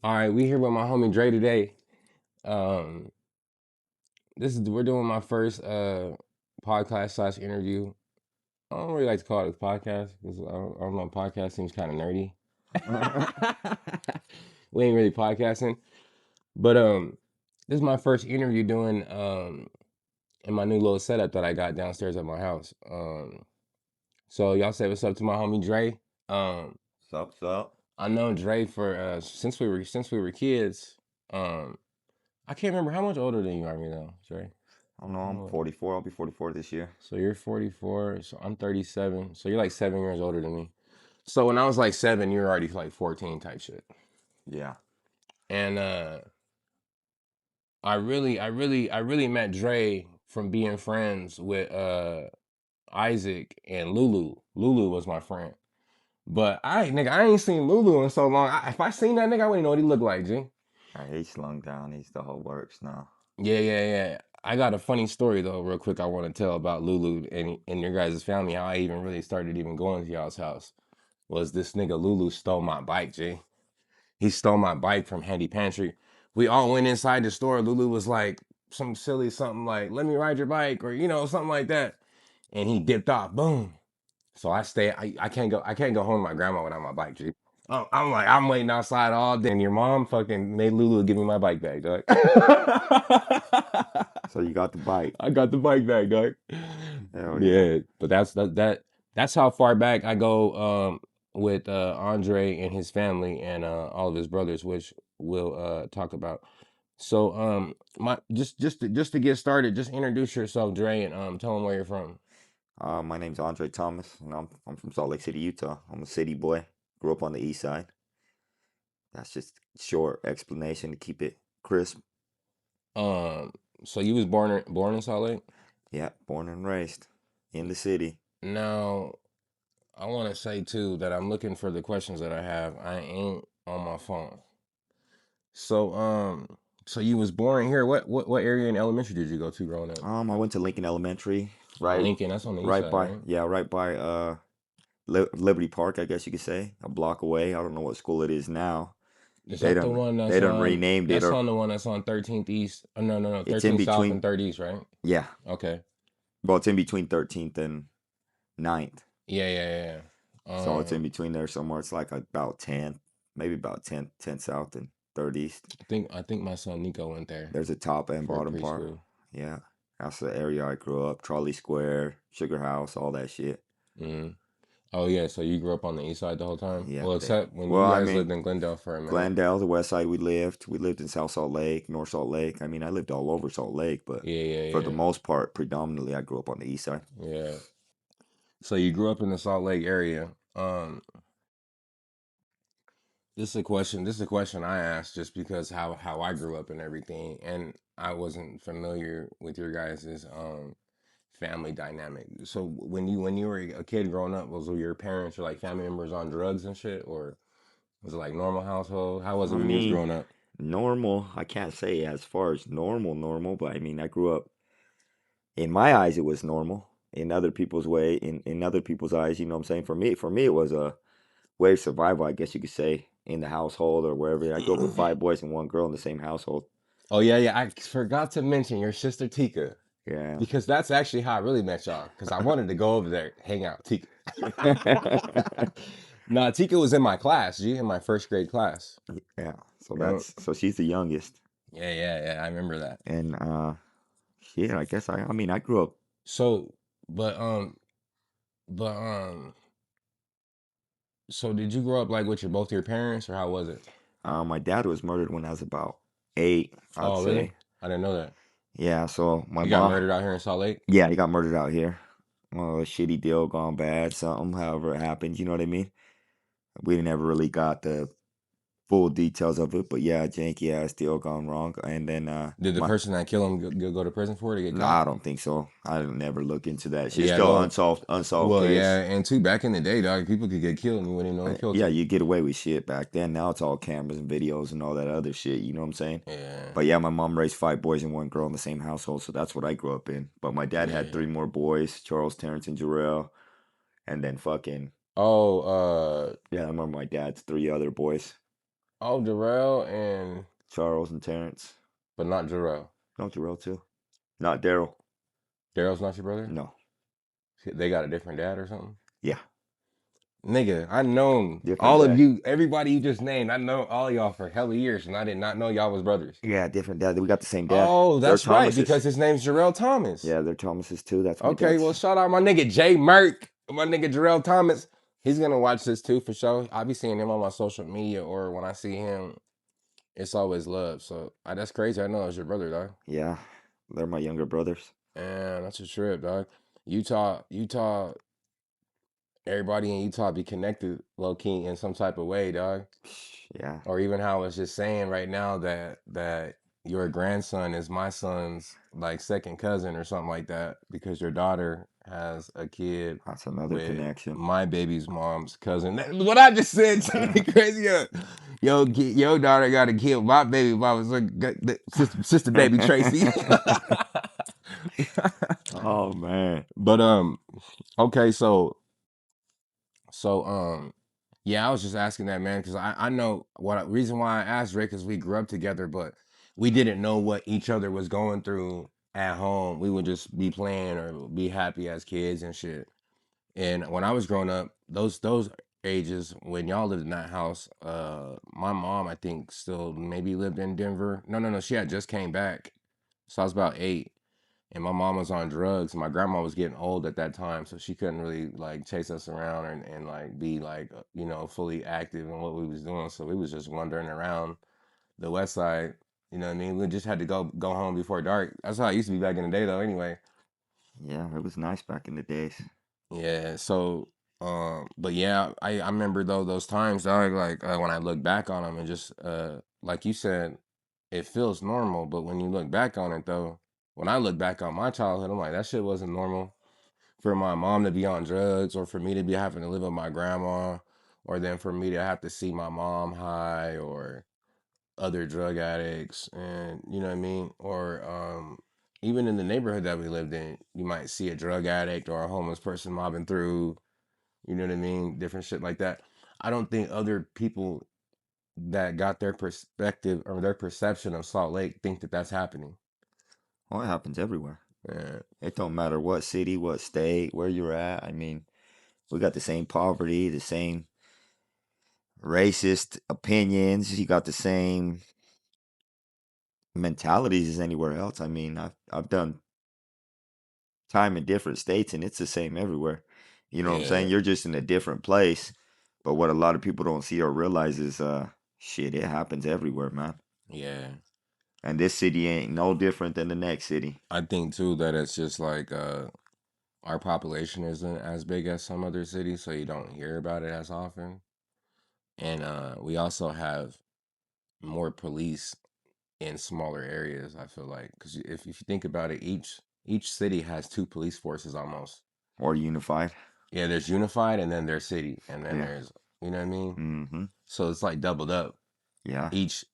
All right, we here with my homie Dre today. Um, we're doing my first podcast slash interview. I don't really like to call it a podcast because I don't know. Podcast seems kind of nerdy. We ain't really podcasting, but this is my first interview doing in my new little setup that I got downstairs at my house. So y'all say what's up to my homie Dre. Sup? I know Dre for since we were kids. Um, I can't remember how much older than you are, me though, Dre. I don't know. I'm 44. I'll be 44 this year. So you're 44, so I'm 37. So you're like 7 years older than me. So when I was like 7, you were already like 14 type shit. Yeah. And I really met Dre from being friends with Isaac and Lulu. Lulu was my friend. But I ain't seen Lulu in so long. If I seen that nigga, I wouldn't know what he looked like, G. He's slung down. He's the whole works now. Yeah. I got a funny story though, real quick. I want to tell about Lulu and your guys' family. How I even really started even going to y'all's house was this nigga Lulu stole my bike, G. He stole my bike from Handy Pantry. We all went inside the store. Lulu was like some silly something like, "Let me ride your bike," or something like that. And he dipped off. Boom. So I stay. I can't go. I can't go home with my grandma without my bike, G. I'm like, I'm waiting outside all day, and your mom fucking made Lulu give me my bike back, dog. So you got the bike. I got the bike back, dog. Hell yeah. But that's how far back I go with Andre and his family and all of his brothers, which we'll talk about. So my just to get started, just introduce yourself, Dre, and tell them where you're from. My name's Andre Thomas, and I'm from Salt Lake City, Utah. I'm a city boy. Grew up on the east side. That's just short explanation to keep it crisp. So you was born in Salt Lake? Yeah, born and raised in the city. Now, I want to say too that I'm looking for the questions that I have. I ain't on my phone. So you was born here. What area in elementary did you go to growing up? I went to Lincoln Elementary, Lincoln, that's on the east side, right? right by Liberty Park, I guess you could say, a block away. I don't know what school it is now. Is They that the don't one they don't renamed it that's or on the one that's on 13th East? Oh, no, it's in 13th South and between. 3rd East, right? Yeah, Okay. well, it's in between 13th and 9th. Yeah. So it's in between there somewhere. It's like about 10, maybe about 10 South and 3rd East. I think my son Nico went there There's a top and for bottom part. preschool. Yeah, that's the area I grew up. Trolley Square, Sugar House, all that shit. Mm. Oh yeah, so you grew up on the east side the whole time? Yeah. Well, except when Well, you I guys mean, lived in Glendale for a minute. Glendale, the west side we lived. We lived in South Salt Lake, North Salt Lake. I mean, I lived all over Salt Lake, but for the Yeah. most part, predominantly, I grew up on the east side. Yeah. So you grew up in the Salt Lake area. This is a question. This is a question I asked just because how I grew up and everything, and I wasn't familiar with your guys' family dynamic. So when you were a kid growing up, was your parents or like family members on drugs and shit, or was it like normal household? How was it I when you was mean, growing up? normal, I can't say as far as normal, but I mean, I grew up, in my eyes, it was normal. In other people's in other people's eyes, you know what I'm saying? For me, it was a way of survival, I guess you could say, in the household or wherever. I grew up with 5 boys and 1 girl in the same household. Oh yeah. I forgot to mention your sister Tika. Yeah. Because that's actually how I really met y'all. Because I wanted to go over there, hang out, Tika. Nah, Tika was in my class, G, in my first grade class. Yeah. Yeah. So she's the youngest. Yeah. I remember that. And yeah, I guess I mean, I grew up. So, but but um, so did you grow up like with both your parents, or how was it? My dad was murdered when I was about 8, I'd Oh, really? say. I didn't know that. Yeah, so my He got mom, murdered out here in Salt Lake. yeah, he got murdered out here. Well, a shitty deal gone bad, something, however it happened, you know what I mean? We never really got the full details of it, but yeah, janky ass deal gone wrong. And then Did the my person that killed him go to prison for it or get nah, caught? I don't think so. I didn't never look into that. Shit's Yeah, still well, unsolved case. yeah, and too back in the day, dog, people could get killed and you wouldn't even know who killed Yeah, them. you get away with shit back then. Now it's all cameras and videos and all that other shit. You know what I'm saying? Yeah, But yeah, my mom raised 5 boys and 1 girl in the same household, so that's what I grew up in. But my dad had yeah. 3 more boys: Charles, Terrence, and Jarrell, and then fucking Oh, yeah, I remember my dad's 3 other boys. Oh, Jarrell and Charles and Terrence. but not Jarrell. No, Jarrell too. Not Daryl. Daryl's not your brother? No. They got a different dad or something? Yeah, Nigga, I known different all of dad. you, everybody you just named. I know all y'all for hella years, and I did not know y'all was brothers. Yeah, different dad. We got the same dad. Oh, They're that's right, Thomases. because his name's Jarrell Thomas. Yeah, they're Thomases too. That's my Okay, dad's. well, shout out my nigga Jay Merck, my nigga Jarrell Thomas. He's gonna watch this too for sure. I be seeing him on my social media, or when I see him, it's always love. So that's crazy. I know it's your brother, dog. Yeah, they're my younger brothers. And that's a trip, dog. Utah. Everybody in Utah be connected low key in some type of way, dog. Yeah, Or even how it's just saying right now that your grandson is my son's like second cousin or something like that because your daughter has a kid that's another with connection. my baby's mom's cousin. What I just said sounded crazy. Your daughter got a kid with my baby mom's sister baby Tracy. Oh man. But okay, so yeah, I was just asking that, man, because I know what reason why I asked Rick is we grew up together, but we didn't know what each other was going through at home. We would just be playing or be happy as kids and shit. And when I was growing up, those ages when y'all lived in that house, my mom I think still maybe lived in Denver. No, she had just came back, so I was about 8 and my mom was on drugs. My grandma was getting old at that time, so she couldn't really like chase us around and like be like fully active in what we was doing. So we was just wandering around the west side. You know what I mean? We just had to go home before dark. That's how it used to be back in the day, though. Anyway, Yeah, it was nice back in the days. yeah. So, but yeah, I remember though those times, dog. Like when I look back on them, and just like you said, it feels normal. But when you look back on it, though, when I look back on my childhood, I'm like that shit wasn't normal. For my mom to be on drugs or for me to be having to live with my grandma or then for me to have to see my mom high or other drug addicts and you know what I mean or even in the neighborhood that we lived in you might see a drug addict or a homeless person mobbing through, you know what I mean, different shit like that. I don't think other people that got their perspective or their perception of Salt Lake think that that's happening. Well, it happens everywhere. Yeah. It don't matter what city, what state, where you're at. I mean, we got the same poverty, the same racist opinions. You got the same mentalities as anywhere else. I mean, I've done time in different states and it's the same everywhere. You know what I'm saying? Yeah. You're just in a different place. But what a lot of people don't see or realize is shit, it happens everywhere, man. Yeah. And this city ain't no different than the next city. I think too that it's just like our population isn't as big as some other cities, so you don't hear about it as often. And we also have more police in smaller areas. I feel like because if you think about it, each city has two police forces almost. Or unified. Yeah, there's unified, and then there's city, and then Yeah. there's you know what I mean. Mm-hmm. So it's like doubled up. Yeah. Each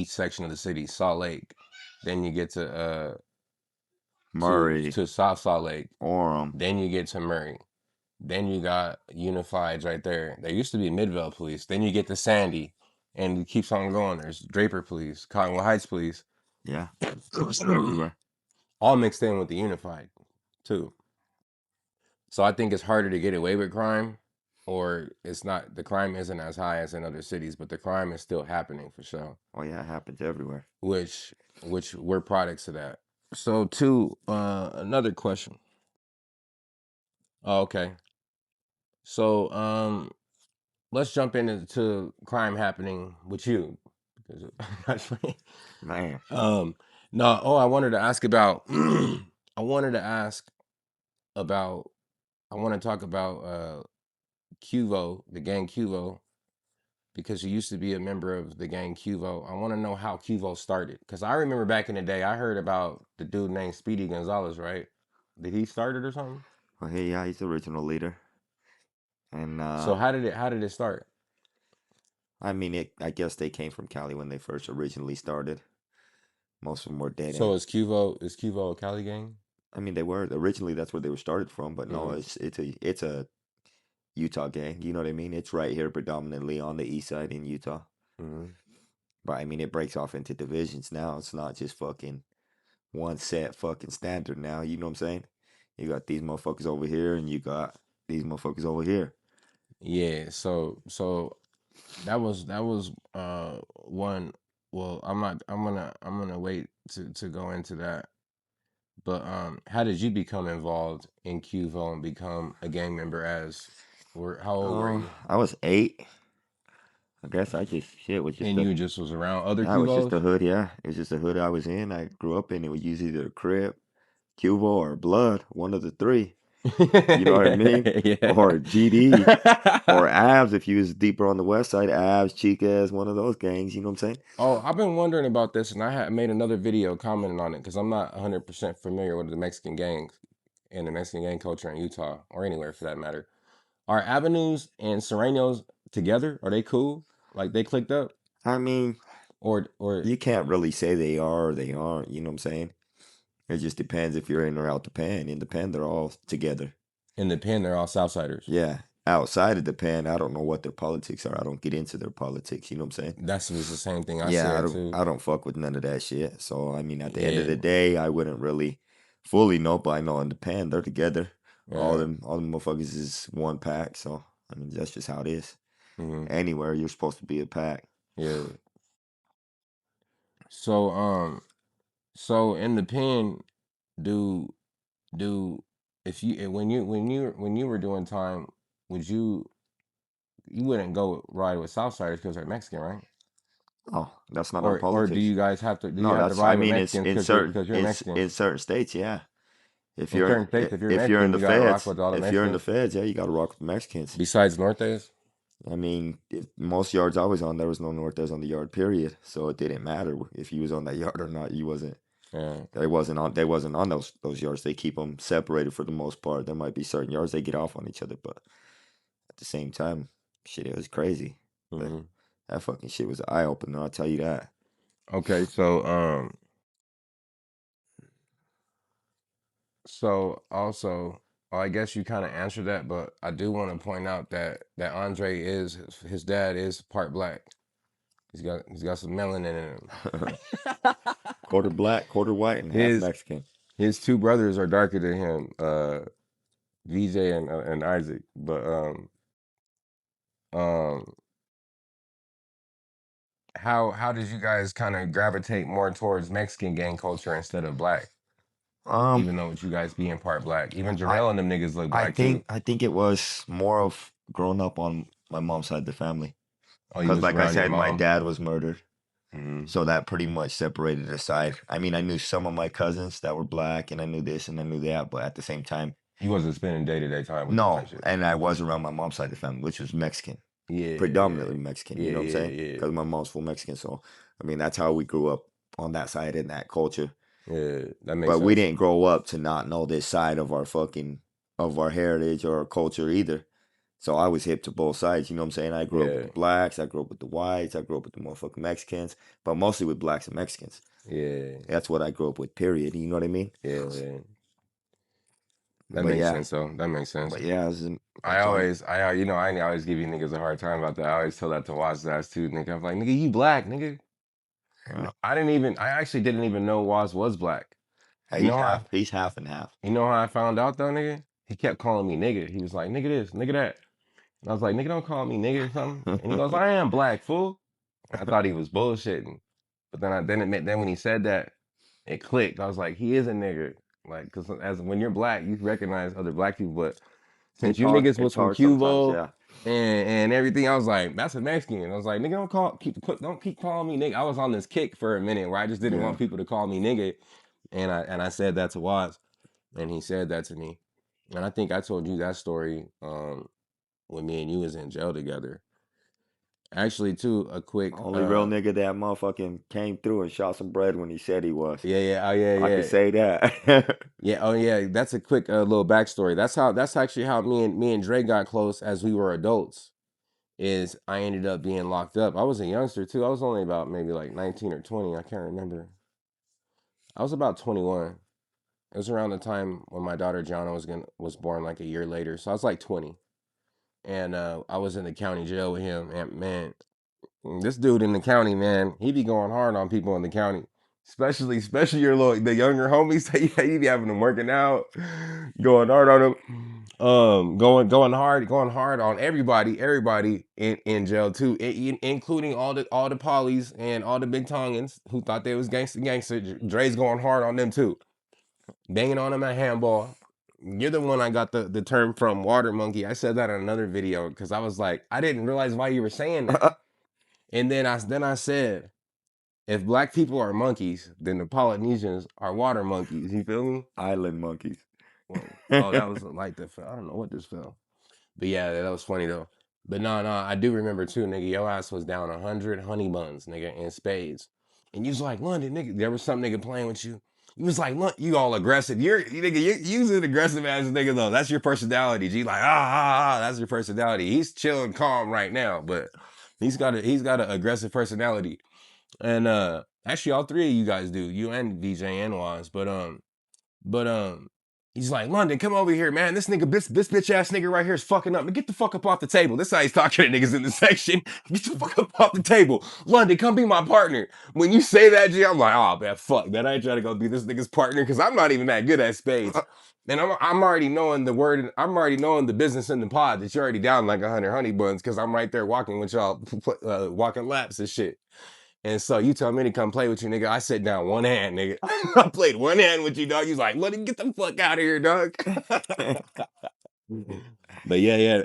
section of the city, Salt Lake. Then you get Murray. to South Salt Lake. Orem. Then you get to Murray. Then you got Unifieds right there. There used to be Midvale Police. Then you get to Sandy, and it keeps on going. There's Draper Police, Cottonwood Heights Police, Yeah. Everywhere. all mixed in with the Unified, too. So I think it's harder to get away with crime, or it's not. The crime isn't as high as in other cities, but the crime is still happening for sure. Oh yeah, it happens everywhere. Which we're products of that. So, too, another question. Oh, okay. So, let's jump into crime happening with you because actually, Man. um, no. Oh, I wanted to ask about. I wanted to ask about. I want to talk about Quvo, the gang Quvo, because you used to be a member of the gang Quvo. I want to know how Quvo started because I remember back in the day, I heard about the dude named Speedy Gonzalez, right? Did he start it or something? Well, hey, yeah, he's the original leader. And So how did it start? I mean, I guess they came from Cali when they first originally started. Most of them were dead So end. is Quvo a Cali gang? I mean, they were originally that's where they were started from, but no, Mm-hmm. it's a Utah gang. You know what I mean? It's right here, predominantly on the east side in Utah. Mm-hmm. But I mean, it breaks off into divisions now. It's not just fucking one set fucking standard now. You know what I'm saying? You got these motherfuckers over here, and you got these motherfuckers over here. Yeah, so that was one. Well, I'm gonna wait to go into that. But how did you become involved in QVO and become a gang member? How old were you? I was 8. I guess I just shit was just And a you just was around other yeah, it was just QVOs? a hood. Yeah, it was just a hood I was in. I grew up in. It was usually either Crip, Cuvo, or Blood, one of the three. You know what I mean? Or GD, or Yeah. Abs if you was deeper on the west side. Abs, Chicas, one of those gangs. You know what I'm saying? Oh, I've been wondering about this, and I had made another video commenting on it because I'm not 100% familiar with the Mexican gangs and the Mexican gang culture in Utah or anywhere for that matter. Are Avenues and Serenos together? Are they cool? Like they clicked up, I mean, or you can't really say they are or they aren't. You know what I'm saying? It just depends if you're in or out the pen. In the pen, they're all together. in the pen they're all Southsiders? Yeah. Outside of the pen, I don't know what their politics are. I don't get into their politics. You know what I'm saying? That was the same thing I Yeah, said too. I don't fuck with none of that shit. So I mean, at the end of Yeah, the day, I wouldn't really fully know, but I know in the pen they're together. yeah, All them motherfuckers is one pack. So I mean, that's just how it is. hmm Anywhere you're supposed to be a pack. yeah. So so in the pen, do do if you when you were doing time, would you wouldn't go ride with Southsiders because they're Mexican, right? Oh, that's not our Or politics. do you No, have to that's I ride with mean, it's Mexicans in because certain you're Mexican? in certain states, yeah. In certain states, if you're If you're in Mexican, the you gotta rock feds, with all the if you're in the Mexicans. feds, yeah, you got to rock with the Mexicans. Besides Nortes, I mean, most yards I was on, there was no Nortes on the yard, period. So it didn't matter if you was on that yard or not. You wasn't. yeah. They wasn't on. They wasn't on those yards. They keep them separated for the most part. There might be certain yards they get off on each other, but at the same time, shit, it was crazy. But hmm that fucking shit was an eye opener. I'll tell you that. Okay, so also, well, I guess you kind of answered that, but I do want to point out that Andre is his dad is part black. He's got some melanin in him. Quarter black, quarter white, and half his Mexican. his two brothers are darker than him, VJ and Isaac. But um, how did you guys kind of gravitate more towards Mexican gang culture instead of black? Um, Even though you guys being part black, even Jarrell and them niggas look black too. I think it was more of growing up on my mom's side of the family. Oh, you Because, was like I around your said, my mom. dad was murdered. hmm So that pretty much separated aside. I mean, I knew some of my cousins that were black, and I knew this and I knew that, but at the same time, You wasn't spending day-to-day time with them type no. shit. And I was around my mom's side of the family, which was Mexican, Yeah, predominantly Mexican. You yeah, know what I'm yeah, saying? yeah, Because my mom's full Mexican. So, I mean, that's how we grew up on that side in that culture. yeah. That makes But we sense. didn't grow up to not know this side of our fucking of our heritage or our culture either. So I was hip to both sides, you know what I'm saying? I grew up with Yeah, the blacks, I grew up with the whites, I grew up with the motherfucking Mexicans, but mostly with blacks and Mexicans. yeah, That's what I grew up with, period. You know what I mean? yeah. That But makes yeah, sense though. That makes sense. that's all. I always give you niggas a hard time about that. I always tell that to Waz ass too, nigga. I'm like, nigga, you black, nigga. Yeah. I actually didn't even know Waz was black. You know how He's half and half. you know how I found out though, nigga? He kept calling me nigga. He was like, nigga this, nigga that. And I was like, nigga, don't call me nigga or something. And he goes, I am black, fool. I thought he was bullshitting. But then when he said that, it clicked. I was like, he is a nigga. Like, because as when you're black, you recognize other black people. But since you niggas was It's from hard sometimes, Cuba yeah. and everything, I was like, that's a Mexican. And I was like, nigga, don't keep calling me nigga. I was on this kick for a minute where I just didn't Yeah. want people to call me nigga. And I said that to Waz, and he said that to me. And I think I told you that story when me and you was in jail together. Actually, too, a quick Only real nigga that motherfucking came through and shot some bread when he said he was. yeah, oh yeah, I could yeah. say that. Yeah, oh yeah, that's a quick little backstory. That's actually how me and Dre got close as we were adults. Is I ended up being locked up. I was a youngster too. I was only about maybe like 19 or 20. I can't remember. I was about 21. It was around the time when my daughter Gianna was born, like a year later. So I was like 20, and I was in the county jail with him. And man, This dude in the county, man, he be going hard on people in the county. Especially your little the younger homies. He be having them working out, going hard on them. Going hard on everybody in jail too, including all the polys and all the big tongans who thought they was gangster. Dre's going hard on them too, banging on them at handball. You're the one I got the term from, water monkey. I said that in another video because I was like, I didn't realize why you were saying that. And then I said, if black people are monkeys, then the Polynesians are water monkeys. You feel me? Island monkeys. Whoa. Oh, that was a light that fell. I don't know what this fell. But yeah, that was funny though. But no, I do remember too, nigga. Your ass was down 100 honey buns, nigga, in spades. And you was like, London, nigga, there was some nigga playing with you. You was like, look, you all aggressive. You's an aggressive ass nigga though. That's your personality. G like, that's your personality. He's chilling calm right now, but he's got an aggressive personality. And actually all three of you guys do, you and VJ and Waz. But he's like, London, come over here, man. This bitch ass nigga right here is fucking up. Get the fuck up off the table. This is how he's talking to niggas in the section. Get the fuck up off the table. London, come be my partner. When you say that, G, I'm like, oh man, fuck that. I ain't trying to go be this nigga's partner because I'm not even that good at spades. And I'm already knowing the word. I'm already knowing the business in the pod that you're already down like 100 honey buns because I'm right there walking with y'all, walking laps and shit. And so you tell me to come play with you, nigga. I sit down one hand, nigga. I played one hand with you, dog. You was like, let him get the fuck out of here, dog. But yeah.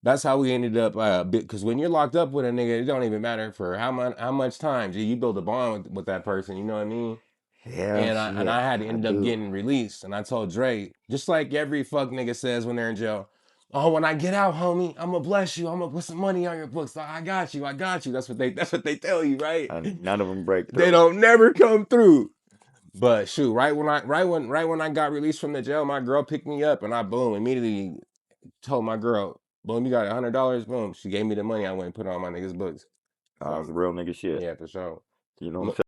That's how we ended up. Because when you're locked up with a nigga, it don't even matter for how much time. Gee, you build a bond with that person. You know what I mean? Yeah, And I shit, had to I end up do. getting released. And I told Dre, just like every fuck nigga says when they're in jail, oh, when I get out, homie, I'm gonna bless you. I'm gonna put some money on your books. I got you. That's what they tell you, right? And none of them break They through. don't never come through. But shoot, right when I got released from the jail, my girl picked me up and I immediately told my girl, boom, you got $100, boom. She gave me the money. I went and put it on my niggas' books. That's So real nigga shit. yeah, for sure. You know what I'm Look, saying?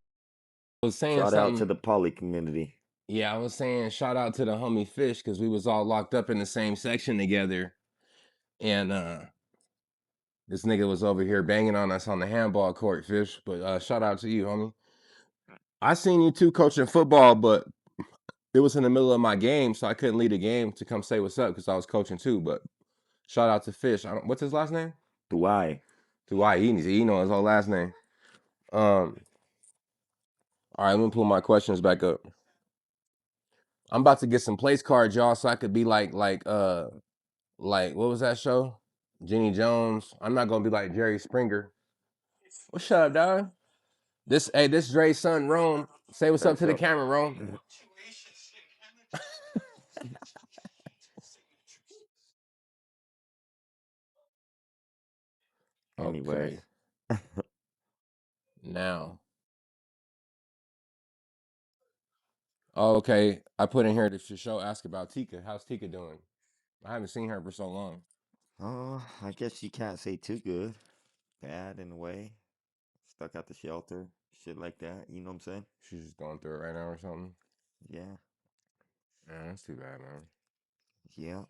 I was saying Shout out to something. the poly community. Yeah, I was saying shout out to the homie Fish because we was all locked up in the same section together. And this nigga was over here banging on us on the handball court, Fish. But shout out to you, homie. I seen you too coaching football, but it was in the middle of my game, so I couldn't lead the game to come say what's up because I was coaching too. But shout out to Fish. What's his last name? Do I? He know his whole last name. All right, let me pull my questions back up. I'm about to get some place cards, y'all, so I could be like what was that show? Jenny Jones. I'm not gonna be like Jerry Springer. What's up, dog? This Dre's son, Rome. Say what's up That's to the up. camera, Rome. Anyways, Okay, now. Oh, okay. I put in here to show ask about Tika. How's Tika doing? I haven't seen her for so long. I guess you can't say too good. Bad in a way. Stuck at the shelter. Shit like that. You know what I'm saying? She's just going through it right now or something. Yeah. Yeah, that's too bad, man. Yeah.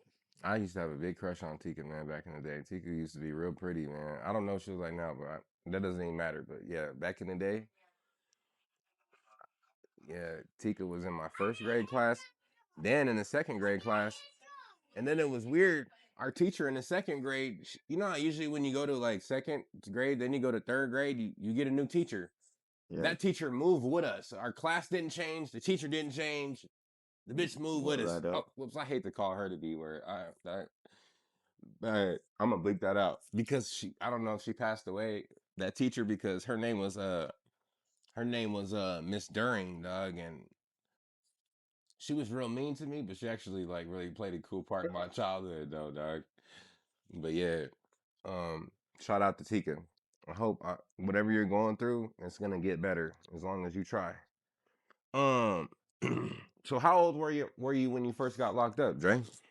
I used to have a big crush on Tika, man, back in the day. Tika used to be real pretty, man. I don't know what she was like now, but that doesn't even matter. But yeah, back in the day, yeah, Tika was in my first grade class, then in the second grade class, and then it was weird. Our teacher in the second grade, you know how usually when you go to like second grade, then you go to third grade, you get a new teacher. Yeah. That teacher moved with us. Our class didn't change. The teacher didn't change. The bitch moved Went with us. right Oh, up. whoops! I hate to call her the B word. I'm gonna bleep that out because I don't know if she passed away. That teacher because her name was Miss During, dog, and she was real mean to me, but she actually like really played a cool part in my childhood though, dog. But yeah, um, shout out to Tika. I hope whatever you're going through, it's gonna get better as long as you try. Um, so how old were you when you first got locked up, Dre? 'Cause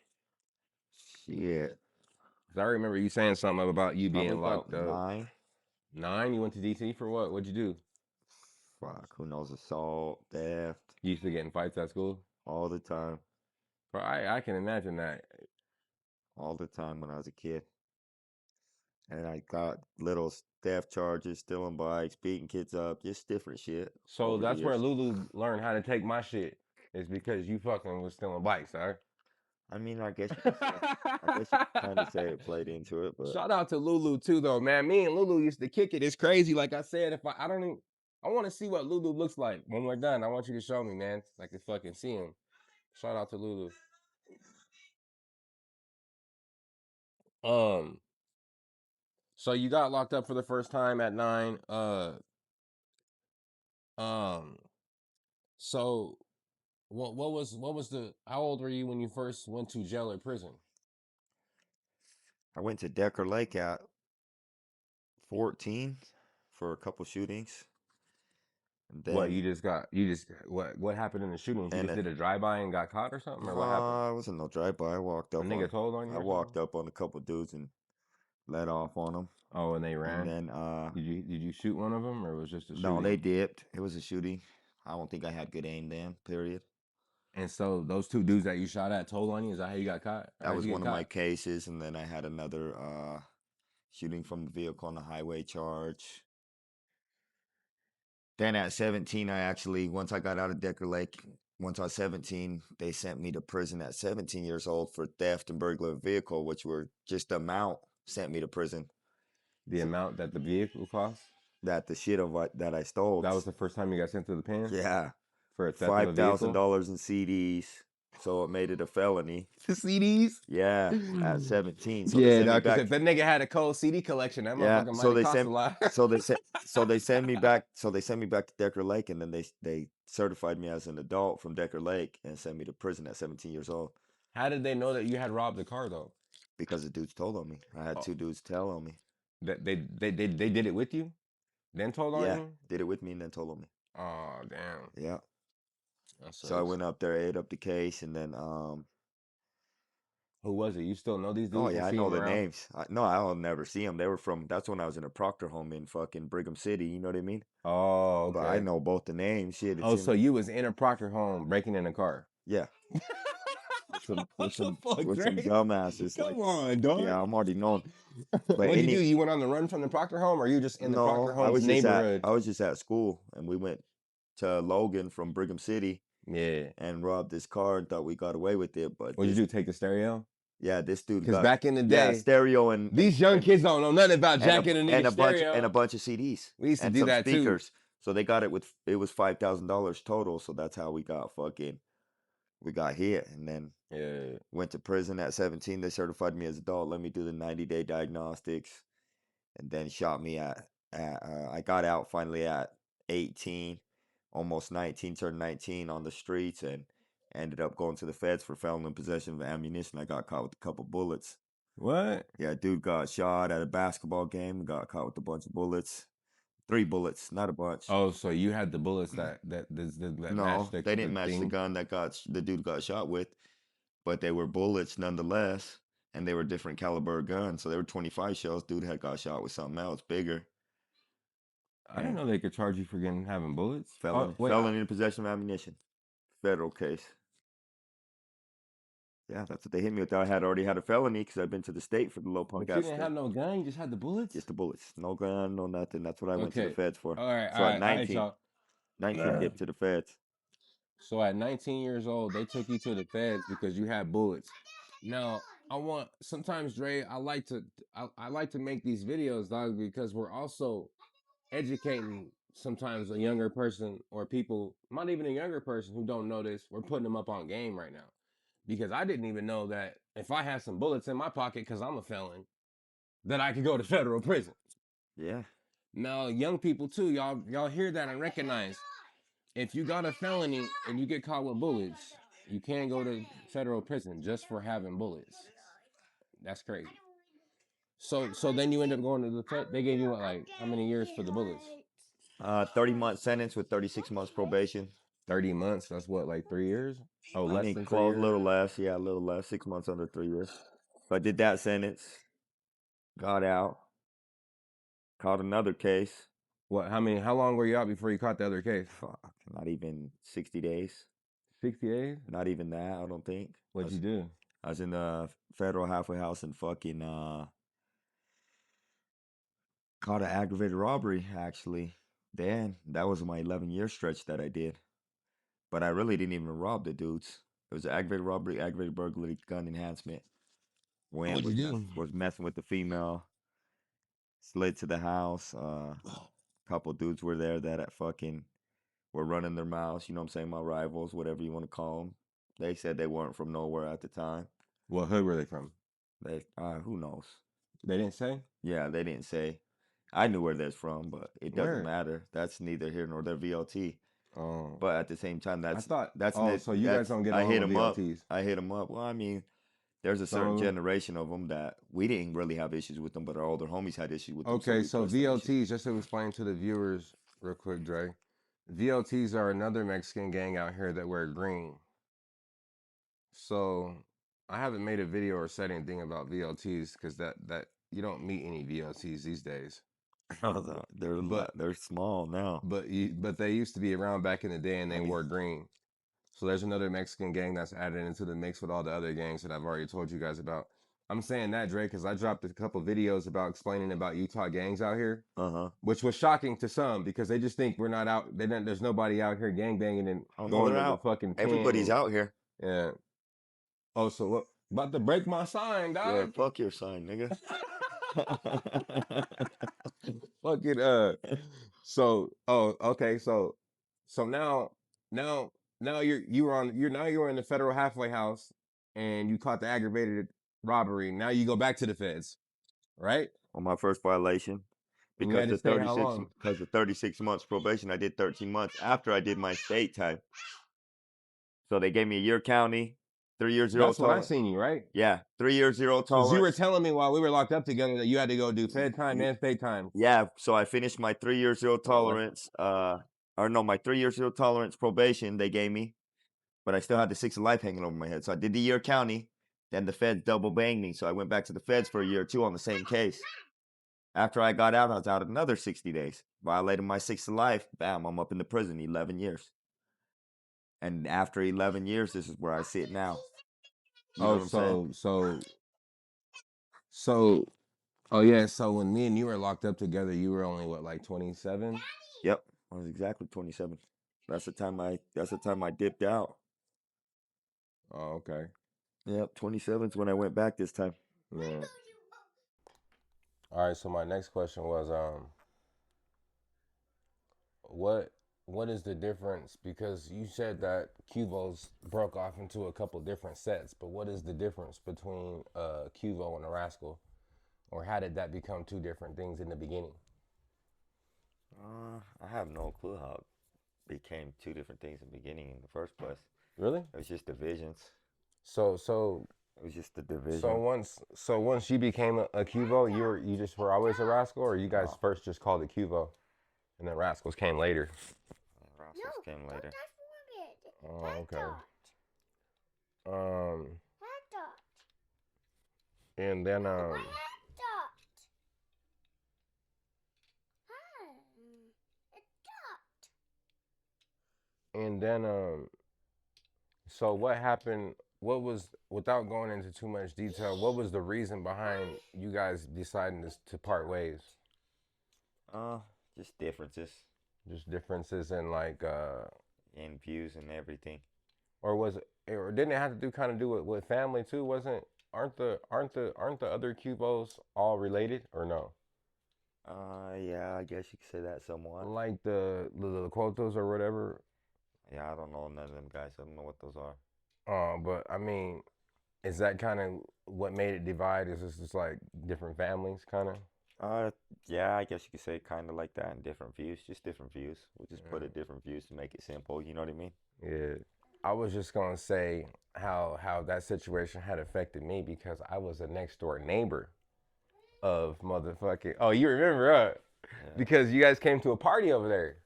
Shit. I remember you saying something about you Probably being about locked up. 9. 9. You went to DC for what? What'd you do? Fuck. Who knows? Assault, theft, You used to get in fights at school. all the time. Bro, I can imagine that. All the time when I was a kid. And I got little theft charges, stealing bikes, beating kids up, just different shit So over the that's where years. Lulu learned how to take my shit. Is because you fucking was stealing bikes, huh? I mean, I guess you could say, I guess you could kind of say it played into it, but Shout out to Lulu too, though, man. Me and Lulu used to kick it. It's crazy. Like I said, if I don't even, I want to see what Lulu looks like when we're done. I want you to show me, man. So I can fucking see him. Shout out to Lulu. Um, so you got locked up for the first time at 9. Um, so what was the how old were you when you first went to jail or prison? I went to Decker Lake at 14 for a couple shootings, and What then you just what happened in the shootings? You and just did a drive by and got caught or something, or what happened? it wasn't no drive-by. A nigga told on I you or walked something? up on a couple dudes and let off on them, Oh, and they and ran. then Did you shoot one of them, or it was just a no, they shooting? dipped. It was a shooting. I don't think I had good aim then. Period. And so those two dudes that you shot at told on you. Is that how you got caught? Or That how'd was you get one of my caught? cases, and then I had another shooting from the vehicle on the highway charge. Then at 17, I actually, once I got out of Decker Lake, once I was 17, they sent me to prison at 17 years old for theft and burglary of vehicle, which were just the amount sent me to prison. The So amount that the vehicle cost? that the shit of what that I stole, That was the first time you got sent to the pen yeah, for a theft of a vehicle. $5,000 in CDs. So it made it a felony. The CDs. Yeah, at 17. So they Yeah, sent me no, because back. if that nigga had a cold CD collection, that Yeah, motherfucker might so have they cost a sent lot. so they send me back to Decker Lake, and then they certified me as an adult from Decker Lake and sent me to prison at 17 years old How did they know that you had robbed the car though? because the dudes told on me. I had Oh, two dudes tell on me. that they did it with you, then told on Yeah, you. did it with me and then told on me. Oh damn, Yeah. that So I sucks. went up there, ate up the case, and then Who was it? You still know these oh dudes and yeah, I see know them the around? names. No, I'll never see them. They were from that's when I was in a Proctor home in fucking Brigham City. You know what I mean? Oh, But I okay. know both the names. Shit, it's Oh, in so you was in a Proctor home breaking in a car. yeah What the fuck, with some Drake? dumbasses like Come on, dog. yeah, I'm already known. But What'd you do? any You went on the run from the Proctor home, or you just in the Proctor no, home's neighborhood? I was just at school, and we went to Logan from Brigham City Yeah. and robbed this car and thought we got away with it. But What'd you do? Take the stereo? yeah, this dude Because got back in the yeah day, stereo these young kids don't know nothing about jacking a nigga and stereo. a bunch of CDs We used to and do some that too. speakers. So they got it with it was $5,000 total. So that's how we got hit, and then Yeah. went to prison at 17. They certified me as adult. Let me do the 90-day diagnostics, and then shot me I got out finally at 18, almost 19, turned 19 on the streets, and ended up going to the feds for felon in possession of ammunition. I got caught with a couple bullets. What? Yeah, dude got shot at a basketball game, got caught with a bunch of bullets. 3 bullets, not a bunch. Oh, so you had the bullets that matched No, they didn't the match the thing. gun that the dude got shot with, but they were bullets nonetheless, and they were different caliber guns. So they were 25 shells. Dude had got shot with something else bigger. I didn't And know they could charge you for having bullets. Oh wait, felony in possession of ammunition, federal case. Yeah, that's what they hit me with. I had already had a felony because I'd been to the state for the low punk but you ass didn't stuff. have no gun. You just had the bullets. Just the bullets, no gun, no nothing. That's what I went to the Okay. feds for. All right. All So at right. All right, 19, y'all. 19 dipped to the feds. So at 19 years old, they took you to the feds because you had bullets. Now, I want sometimes Dre, I like to make these videos, dog, because we're also educating sometimes a younger person or people, not even a younger person who don't know this. We're putting them up on game right now. Because I didn't even know that if I had some bullets in my pocket because I'm a felon, that I could go to federal prison. Yeah. Now, young people too, y'all hear that and recognize if you got a felony and you get caught with bullets, you can't go to federal prison just for having bullets. That's crazy. So then you end up going to the fed. They gave you what, like how many years for the bullets? 30-month sentence with 36 months probation. 30 months. That's what, like 3 years? Oh, I less mean, than three close, a years. little less. Yeah, a little less. 6 months under 3 years. So I did that sentence, got out, caught another case. What? How many? How long were you out before you caught the other case? Fuck, not even 60 days. 60 days. Not even that, I don't think. What'd you do? I was in the federal halfway house in fucking Caught an aggravated robbery, actually. Then that was my 11-year stretch that I did. But I really didn't even rob the dudes. It was an aggravated robbery, aggravated burglary, gun enhancement. What'd you do? Was messing with the female. Slid to the house. Couple dudes were there that fucking were running their mouths. You know what I'm saying? My rivals, whatever you want to call them. They said they weren't from nowhere at the time. What hood were they from? Who knows? They didn't say? Yeah, they didn't say. I knew where they're from, but it doesn't Where? matter. That's neither here nor there. VLT. Oh. But at the same time, I thought, so you guys that's don't get I along hit with them up. VLTs. I hit them up. Well, I mean, there's a certain So, generation of them that we didn't really have issues with them, but our older homies had issues with them. okay, we so pressed them issues. VLTs, just to explain to the viewers real quick, Dre. VLTs are another Mexican gang out here that wear green. So I haven't made a video or said anything about VLTs because that you don't meet any VLTs these days. They're small now. But they used to be around back in the day and they wore green. So there's another Mexican gang that's added into the mix with all the other gangs that I've already told you guys about. I'm saying that, Dre, because I dropped a couple videos about explaining about Utah gangs out here, which was shocking to some because they just think we're not out. There's nobody out here gang banging and going to the fucking pen. Everybody's out here. Yeah. Oh, so what? About to break my sign, dog. Yeah, fuck your sign, nigga. Fuck it. So, okay. So now you're in the federal halfway house and you caught the aggravated robbery. Now you go back to the feds, right? On my first violation. And you had to stay how long? Because of 36 months probation, I did 13 months after I did my state time. So they gave me a year county, 3 years zero That's tolerance. when I seen you, right? Yeah, 3 years zero tolerance. Because you were telling me while we were locked up together that you had to go do fed time and state time. Yeah, so I finished my 3 years zero tolerance. My 3 years zero tolerance probation they gave me, but I still had the 6 of life hanging over my head. So I did the year county, then the feds double banged me. So I went back to the feds for a year or two on the same case. After I got out, I was out another 60 days. Violated my 6 of life. Bam, I'm up in the prison 11 years. And after 11 years, this is where I sit now. You know what I'm saying? Oh yeah, so when me and you were locked up together, you were only what, like 27? Yep, I was exactly 27. That's the time I dipped out. Oh, okay. Yep, 27 is when I went back this time. Yeah. All right, so my next question was what is the difference, because you said that QVOs broke off into a couple different sets, but what is the difference between QVO and a Raskal? Or how did that become two different things in the beginning? I have no clue how it became two different things in the beginning in the first place. Really? It was just divisions. So it was just the division. So once you became a QVO, you just were always a Raskal, or you guys first just called it QVO, and then Raskals came later? Raskals came later. Oh, okay. And then so what happened? What was, without going into too much detail, what was the reason behind you guys deciding to part ways? Just differences. Just differences in like in views and everything. Or didn't it have to do with family too? Aren't the other QVOs all related, or no? Yeah, I guess you could say that somewhat. Like the Quotos or whatever. Yeah, I don't know none of them guys. I don't know what those are. But I mean, is that kind of what made it divide? Is this just like different families, kind of? Yeah, I guess you could say kind of like that, and different views, just different views. We'll just put it different views to make it simple. You know what I mean? Yeah. I was just gonna say how that situation had affected me because I was a next door neighbor of motherfucking. Oh, you remember, huh? Yeah. Because you guys came to a party over there.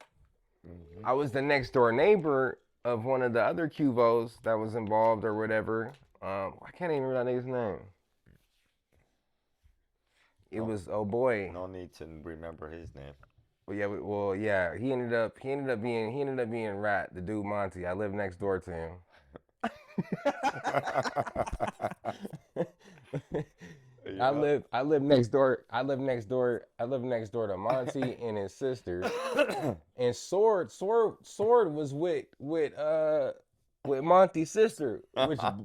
Mm-hmm. I was the next door neighbor of one of the other QVOs that was involved or whatever. I can't even remember that nigga's name. It was, oh boy. No need to remember his name. Well, yeah. He ended up being Rat, the dude Monty. I lived next door to him. You know. I live next door. I live next door to Monty and his sister. And Sword was with Monty's sister,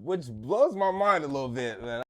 which blows my mind a little bit, man.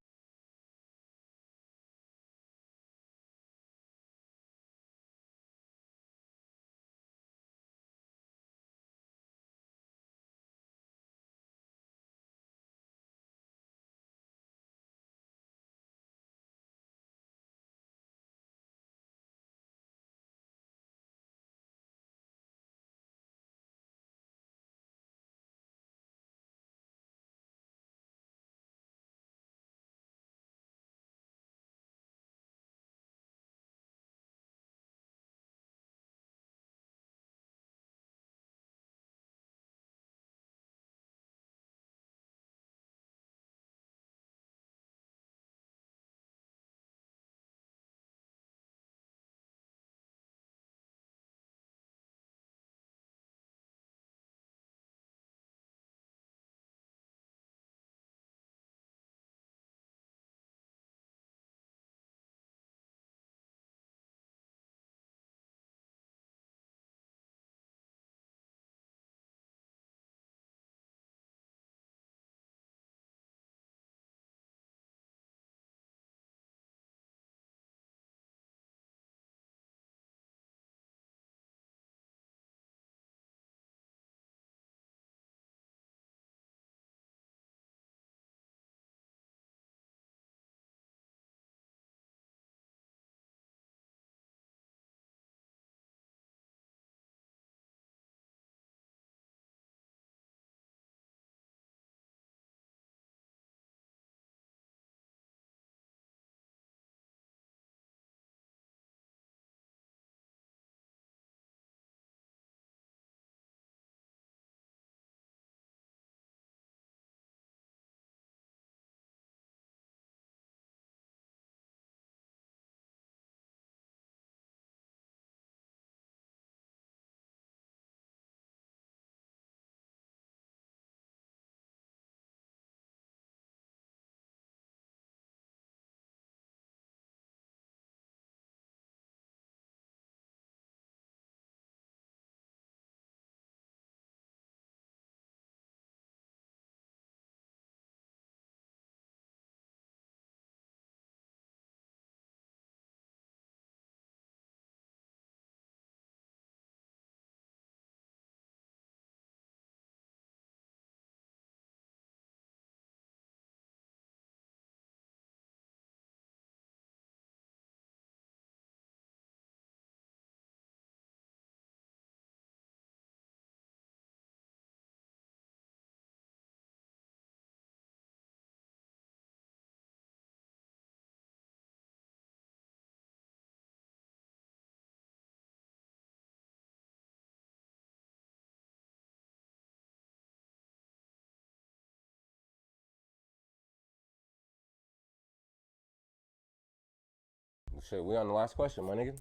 Shit, we on the last question, my nigga.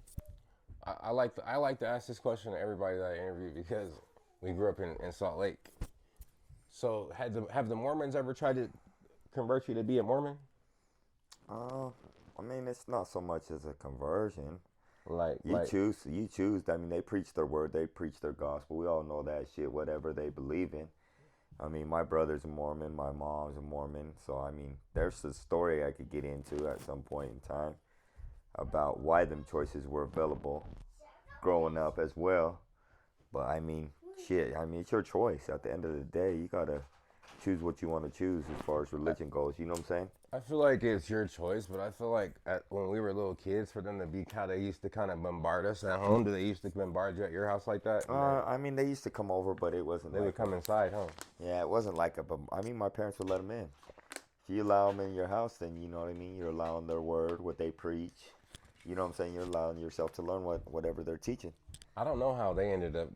I like to ask this question to everybody that I interview because we grew up in Salt Lake. So have the Mormons ever tried to convert you to be a Mormon? Uh, I mean, it's not so much as a conversion. You Like choose. You choose. I mean, they preach their word. They preach their gospel. We all know that shit. Whatever they believe in. I mean, my brother's a Mormon. My mom's a Mormon. So I mean, there's a story I could get into at some point in time about why them choices were available growing up as well. But I mean, shit. I mean, it's your choice. At the end of the day, you gotta choose what you want to choose as far as religion goes. You know what I'm saying? I feel like it's your choice, but I feel like when we were little kids, for them to be kind of used to kind of bombard us at home. Do they used to bombard you at your house like that? And I mean, they used to come over, but it wasn't they would like come inside, huh? yeah, it wasn't like a. I mean, my parents would let them in. If you allow them in your house, then you know what I mean. You're allowing their word, what they preach. You know what I'm saying? You're allowing yourself to learn whatever they're teaching. I don't know how they ended up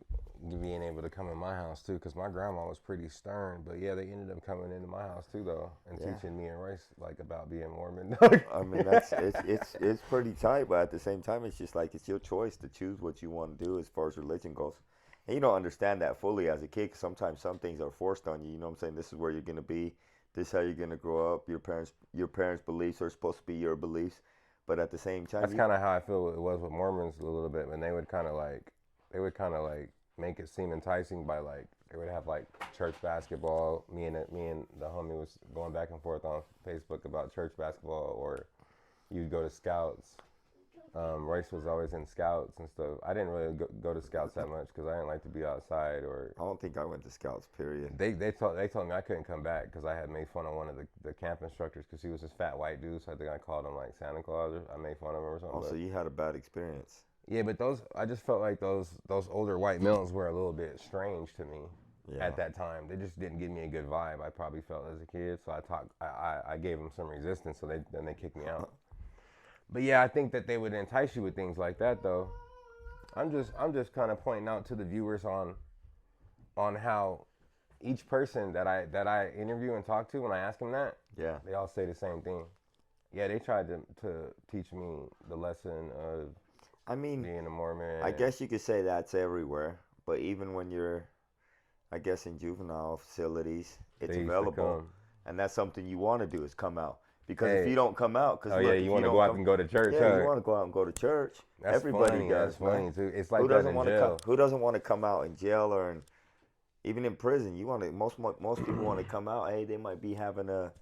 being able to come in my house too, because my grandma was pretty stern. But yeah, they ended up coming into my house too, though, and Yeah. teaching me and Rice like about being Mormon. I mean, that's it's pretty tight, but at the same time, it's just like it's your choice to choose what you want to do as far as religion goes. And you don't understand that fully as a kid. 'Cause sometimes some things are forced on you. You know what I'm saying? This is where you're gonna be. this is how you're gonna grow up. Your parents' beliefs are supposed to be your beliefs, but at the same time, That's kind of how I feel it was with Mormons a little bit, when they would kind of like make it seem enticing by like they would have like church basketball. Me and the homie was going back and forth on Facebook about church basketball, or you'd go to scouts. Royce was always in scouts and stuff. I didn't really go to scouts that much because I didn't like to be outside. Or I don't think I went to scouts. Period. they told me I couldn't come back because I had made fun of one of the camp instructors because he was this fat white dude. So I think I called him like Santa Claus. Or I made fun of him or something. Also, you had a bad experience. Yeah, but I just felt like those older white males were a little bit strange to me at that time. They just didn't give me a good vibe. I probably felt as a kid, so I gave them some resistance. So then they kicked me out. But yeah, I think that they would entice you with things like that, though. I'm just kind of pointing out to the viewers on how each person that I interview and talk to, when I ask them that, Yeah. they all say the same thing. Yeah, they tried to teach me the lesson of I mean, being a Mormon. I guess you could say that's everywhere, but even when you're, I guess, in juvenile facilities, it's They used to available, come. and that's something you want to do is come out. Because if Hey. you don't come out, because Oh yeah, you want to go out and go to church, yeah, huh? you want to go out and go to church. That's Everybody funny. does, That's funny man. too. It's like Who that doesn't in want to jail. who doesn't want to come out in jail or even in prison? You want to most people want to come out. Hey, they might be having a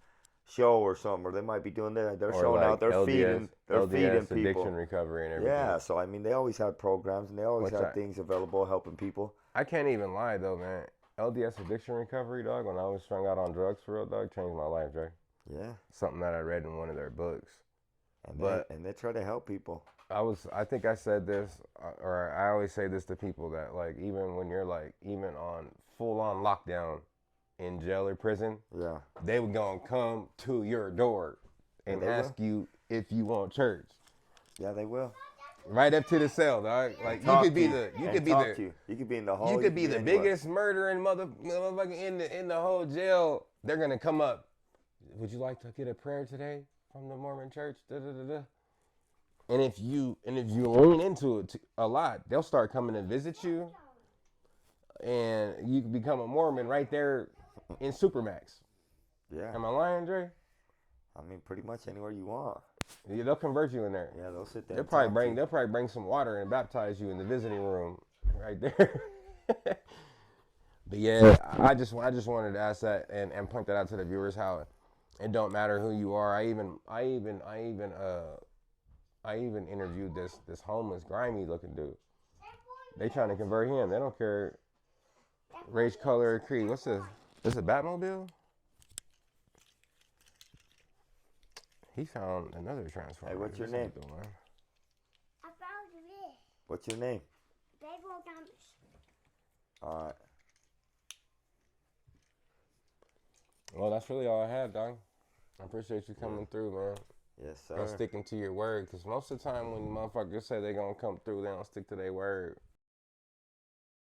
show or something, or they might be doing that. They're Or showing like out. They're feeding LDS people. addiction recovery and everything. Yeah, so I mean, they always had programs and they always Which had things available helping people. I can't even lie though, man. LDS addiction recovery, dog. When I was strung out on drugs for real, dog, changed my life, Dre. Yeah, Something that I read in one of their books. and But they try to help people. I think I said this, or I always say this to people, that like even when you're like even on full on lockdown in jail or prison, Yeah, they would gonna come to your door and they ask you if you want church. yeah, they will. Right up to the cell, dog. Like Talk you could be to the you and could be talk the to you. You could be in the hall. you could be the anywhere. biggest murdering motherfucker in the whole jail. They're gonna come up. Would you like to get a prayer today from the Mormon church? Da, da, da, da. And if you lean into it a lot, they'll start coming to visit you, and you can become a Mormon right there in Supermax. Yeah, Am I lying, Dre? I mean, pretty much anywhere you want. Yeah, they'll convert you in there. Yeah, they'll sit there. They'll and talk to probably you. bring some water and baptize you in the visiting room right there. But yeah, I just wanted to ask that and point that out to the viewers, how it don't matter who you are. I even interviewed this homeless, grimy looking dude. They trying to convert him. They don't care race, color, or creed. What's this? This a Batmobile? He found another transformer. Hey, what's your This name? ain't the one. I found it. What's your name? Baseball Thomas. All right. Well, that's really all I had, dog. I appreciate you coming through, man. Yes, And sir. sticking to your word, because most of the time when motherfuckers say they gonna come through, they don't stick to their word.